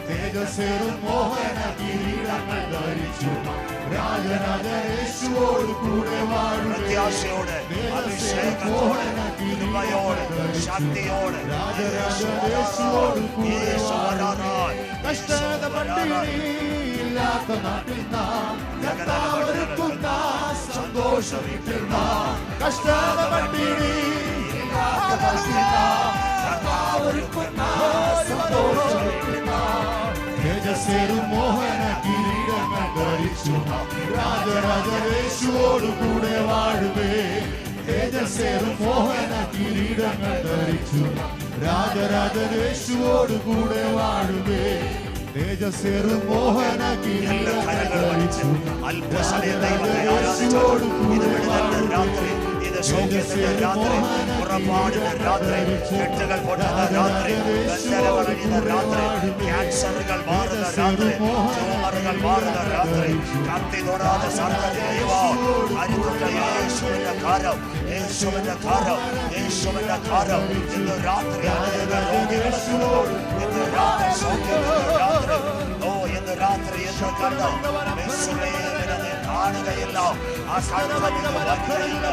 തേജസ്സേറും മോഹന കിരീടങ്ങൾ ധരിച്ചു രാജരാജേശുവോട് കൂടെ വാഴും. പ്രത്യാശയോടെ, അഭിഷേകത്തോടെ, കൃപയോടെ, ശക്തിയോടെ രാജരാജേശുവോട് കൂടെ യേശുവരാനായി കഷ്ടത പട്ടിണിയില്ലാത്ത നാട്ടിൽ നാം കർത്താവൊരുക്കുന്ന സന്തോഷം വീട്ടിൽ നാം കഷ്ടത പട്ടിണിയില്ലാത്ത നാട്ടിൽ നാം കർത്താവൊരുക്കുന്ന സന്തോഷം വീട്ടിൽ നാം തേജസ്സേറും മോഹന കിരീടങ്ങൾ ധരിച്ചു രാജരാജേശുവോട് കൂടെ വാഴുവേ. തേജസ്സേറും മോഹന കിരീടങ്ങൾ ധരിച്ചു രാജരാജേശുവോട് കൂടെ വാഴുവേ. തേജസ്സേറും മോഹന കിരീടങ്ങൾ ധരിച്ചു അല്പസമയം ദൈവത്തെ ആരാധിച്ചാൽ ഇത് വിടുതലിന്റെ രാത്രി, ഇത് സൗഖ്യത്തിന്റെ രാത്രി, പുറപ്പാടിന്റെ രാത്രി, കെട്ടുകൾ പൊട്ടുന്ന രാത്രി, ബന്ധനങ്ങൾ അഴിയുന്ന രാത്രി, ക്യാൻസറുകൾ മാറുന്ന രാത്രി, ട്യൂമറുകൾ മാറുന്ന രാത്രി, കത്തി തൊടാതെ സർവ്വജീവ അരിതുള്ള യേശുവിന്റെ കാരം, യേശുവിന്റെ കാരം, യേശുവിന്റെ കാരം ഇന്ന് രാത്രി അനേക രോഗികൾ ഇന്ന് രാത്രി സൗഖ്യത്തിന്റെ രാത്രി. ഓ, ഇന്ന് രാത്രി എന്ന് കണ്ട് കാണുകയില്ല, ആ കണ്ടതിന് വരികയില്ല.